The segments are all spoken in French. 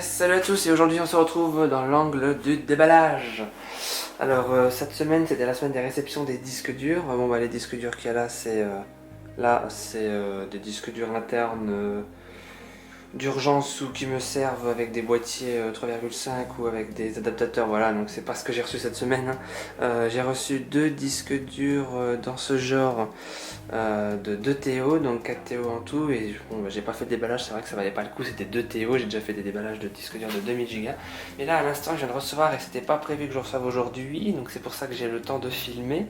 Et salut à tous, et aujourd'hui on se retrouve dans l'angle du déballage. Alors cette semaine c'était la semaine des réceptions des disques durs. Bon bah les disques durs qu'il y a là c'est des disques durs internes d'urgence ou qui me servent avec des boîtiers 3,5 ou avec des adaptateurs, voilà, donc c'est pas ce que j'ai reçu cette semaine. J'ai reçu deux disques durs dans ce genre de 2 TO, donc 4 TO en tout, et bon, bah, j'ai pas fait de déballage, c'est vrai que ça valait pas le coup, c'était 2 TO, j'ai déjà fait des déballages de disques durs de 2000 Go, mais là à l'instant je viens de recevoir, et c'était pas prévu que je reçoive aujourd'hui, donc c'est pour ça que j'ai le temps de filmer,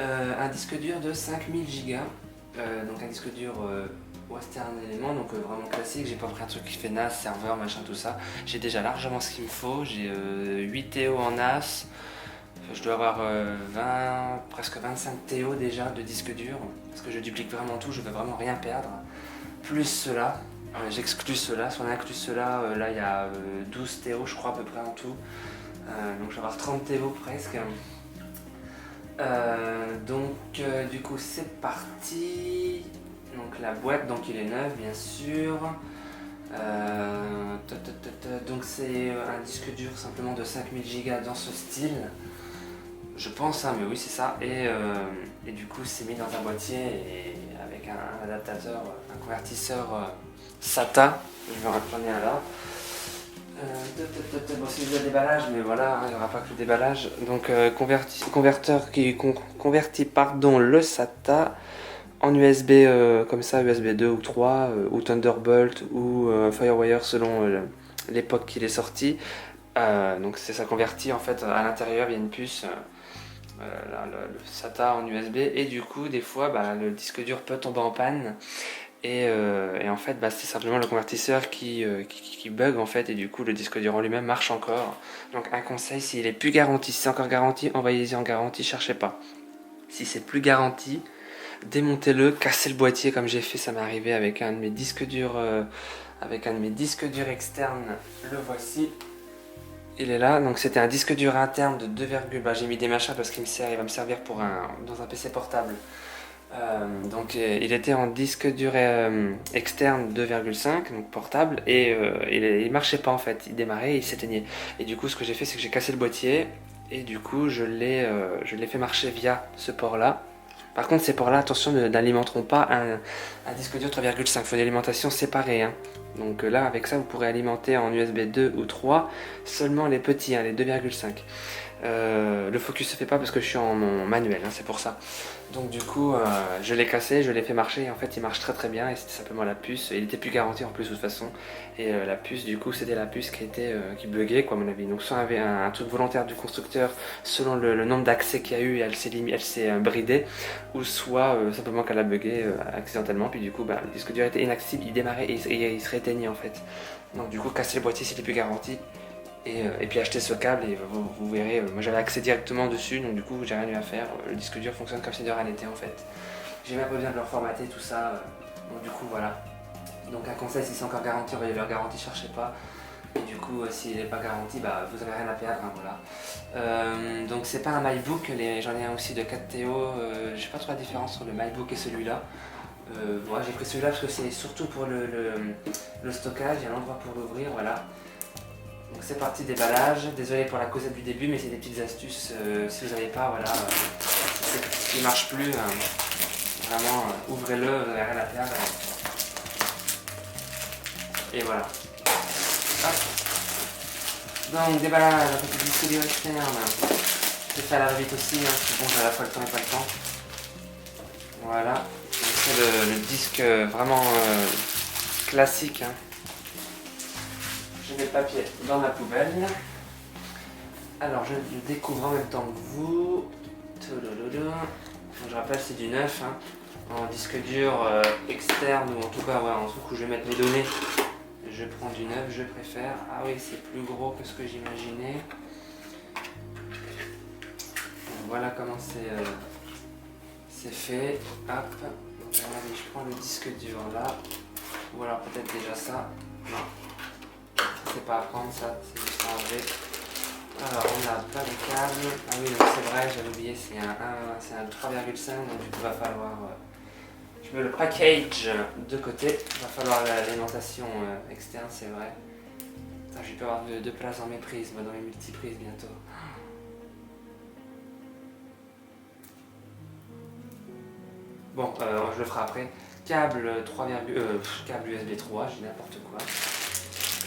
un disque dur de 5000 Go, donc un disque dur Western Element, donc vraiment classique. J'ai pas pris un truc qui fait NAS, serveur, machin, tout ça. J'ai déjà largement ce qu'il me faut. J'ai 8 TO en NAS. Je dois avoir presque 25 TO déjà de disque dur. Parce que je duplique vraiment tout, je veux vraiment rien perdre. Plus cela. J'exclus cela. Si on inclut cela, là il y a 12 TO, je crois, à peu près en tout. Donc je vais avoir 30 TO presque. Du coup, c'est parti. Donc la boîte, donc il est neuf bien sûr. Donc c'est un disque dur simplement de 5000 Go dans ce style. Je pense, hein, mais oui c'est ça. Et du coup c'est mis dans un boîtier et avec un adaptateur, un convertisseur SATA. Je vais en reprendre un là. Bon, c'est le déballage, mais voilà, il n'y aura pas que le déballage. Donc converteur qui convertit le SATA en USB comme ça, USB 2 ou 3, ou Thunderbolt ou Firewire selon l'époque qu'il est sorti. Donc c'est ça converti en fait à l'intérieur, il y a une puce, le SATA en USB, et du coup des fois le disque dur peut tomber en panne. Et en fait c'est simplement le convertisseur qui bug en fait, et du coup le disque dur en lui-même marche encore. Donc un conseil, s'il est plus garanti, si c'est encore garanti, envoyez-y en garantie, cherchez pas. Si c'est plus garanti, démontez-le, cassez le boîtier comme j'ai fait, ça m'est arrivé avec un de mes disques durs externes. Le voici, il est là. Donc c'était un disque dur interne de 2, j'ai mis des machins parce qu'il va me servir dans un PC portable. Il était en disque dur externe 2,5, donc portable, et il marchait pas en fait, il démarrait et il s'éteignait. Et du coup ce que j'ai fait, c'est que j'ai cassé le boîtier, et du coup je l'ai fait marcher via ce port là. Par contre, ces ports-là, attention, n'alimenteront pas un disque dur 3,5. Il faut une alimentation séparée, hein. Donc là, avec ça, vous pourrez alimenter en USB 2 ou 3 seulement les petits, hein, les 2,5. Le focus se fait pas parce que je suis en mon manuel, hein, c'est pour ça. Donc du coup, je l'ai cassé, je l'ai fait marcher, et en fait il marche très très bien, et c'était simplement la puce. Il était plus garanti en plus de toute façon, et la puce, du coup c'était la puce qui buguait quoi, à mon avis. Donc soit avait un truc volontaire du constructeur selon le nombre d'accès qu'il y a eu, et elle s'est bridée, ou soit simplement qu'elle a bugué accidentellement, puis du coup le disque dur était inaccessible, il démarrait et il se rééteignait en fait. Donc du coup casser le boîtier c'était plus garanti. Et puis acheter ce câble, et vous verrez, moi j'avais accès directement dessus, donc du coup j'ai rien eu à faire. Le disque dur fonctionne comme si de rien n'était en fait. J'ai même pas besoin de le reformater, tout ça, donc du coup voilà. Donc un conseil, si c'est encore garanti, envoyez leur garantie, cherchez pas. Et du coup s'il n'est pas garanti, vous avez rien à perdre, hein, voilà. Donc c'est pas un MacBook, j'en ai un aussi de 4 TO, j'ai pas trop la différence entre le MacBook et celui-là. Moi j'ai pris celui-là parce que c'est surtout pour le stockage, il y a l'endroit pour l'ouvrir, voilà. Donc c'est parti, déballage. Désolé pour la causette du début, mais c'est des petites astuces. Si vous n'avez pas, voilà, il ne marche plus, vraiment, ouvrez-le, vous n'avez rien à perdre. Et voilà. Hop. Donc déballage, un petit disque dur externe. Je vais faire la vite aussi, hein, parce que bon, j'ai à la fois le temps et pas le temps. Voilà. C'est le disque vraiment classique, hein. Je mets le papier dans ma poubelle. Alors je le découvre en même temps que vous. Je rappelle, c'est du neuf, hein, en disque dur externe, ou en tout cas en truc où je vais mettre mes données. Je prends du neuf, je préfère. Ah oui, c'est plus gros que ce que j'imaginais. Voilà comment c'est fait. Hop. Donc, allez, je prends le disque dur là. Ou alors peut-être déjà ça. Non. C'est pas à prendre, ça, c'est juste à enlever. Alors on a plein de câbles. Ah oui, c'est vrai, j'avais oublié, c'est un 3,5, donc du coup va falloir. Je mets le package de côté, il va falloir l'alimentation externe, c'est vrai. Putain, je vais pas avoir de place dans mes prises, moi, dans mes multiprises bientôt. Bon, je le ferai après. Câble câble USB 3, j'ai n'importe quoi.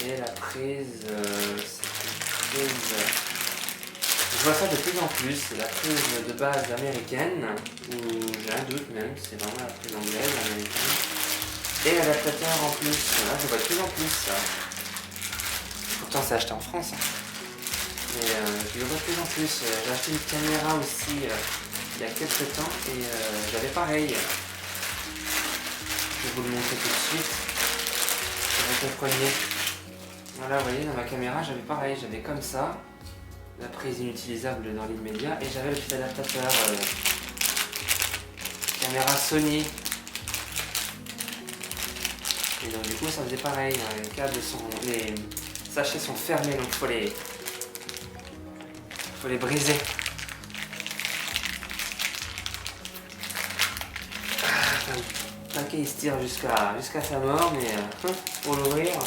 Et la prise, c'est une prise. Je vois ça de plus en plus, c'est la prise de base américaine, ou j'ai un doute même, c'est vraiment la prise anglaise, américaine. Et adaptateur en plus, voilà, je vois de plus en plus ça. Pourtant c'est acheté en France. Hein. Mais je le vois de plus en plus. J'ai acheté une caméra aussi il y a quelques temps et j'avais pareil. Je vais vous le montrer tout de suite. Pour que vous compreniez. Voilà, vous voyez, dans ma caméra, j'avais pareil, j'avais comme ça. La prise inutilisable dans l'immédiat et j'avais le petit adaptateur caméra Sony et donc du coup ça faisait pareil, les câbles sont, les sachets sont fermés donc faut les briser. Le paquet il se tire jusqu'à sa mort mais pour l'ouvrir.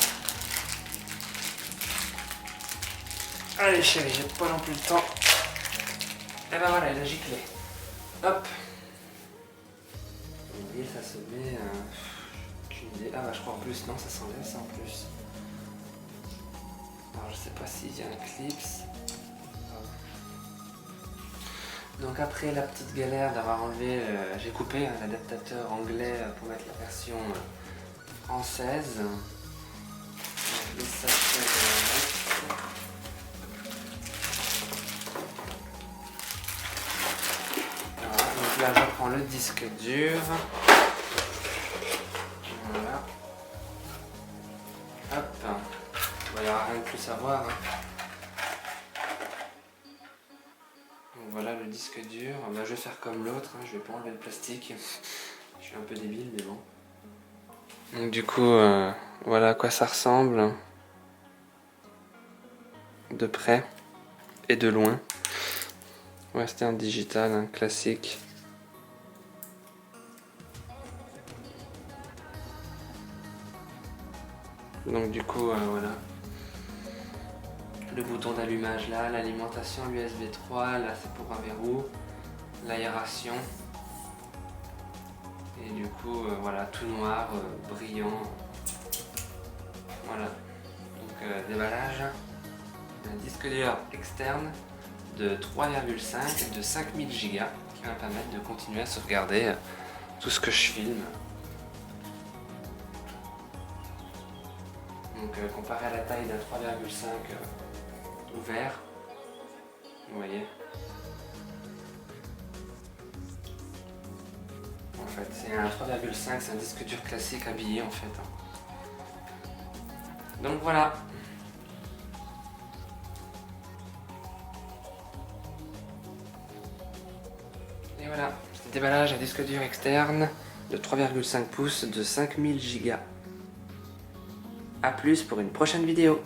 Allez chérie, j'ai pas non plus le temps. Et ben voilà, il a giclé. Hop. Vous voyez, ça se met. Aucune idée. Ah bah je crois en plus, non, ça s'enlève ça en plus. Alors je sais pas s'il y a un clips. Donc après la petite galère d'avoir enlevé, j'ai coupé l'adaptateur anglais pour mettre la version française. Les sachets de là, je prends le disque dur. Voilà. Hop. Il n'y aura rien de plus à voir. Donc voilà le disque dur. Bah, je vais faire comme l'autre. Je vais pas enlever le plastique. Je suis un peu débile, mais bon. Donc du coup, voilà à quoi ça ressemble. De près et de loin. Ouais, c'était un digital, classique. Donc du coup, voilà. Le bouton d'allumage là, l'alimentation USB 3, là c'est pour un verrou, l'aération. Et du coup, voilà, tout noir, brillant. Voilà. Donc déballage. Un disque dur externe de 3,5 et de 5000 Go qui va me permettre de continuer à sauvegarder tout ce que je filme. Donc comparé à la taille d'un 3,5 ouvert, vous voyez. En fait, c'est un 3,5, c'est un disque dur classique habillé en fait. Donc voilà. Et voilà, petit déballage à disque dur externe de 3,5 pouces de 5000 Go. A plus pour une prochaine vidéo.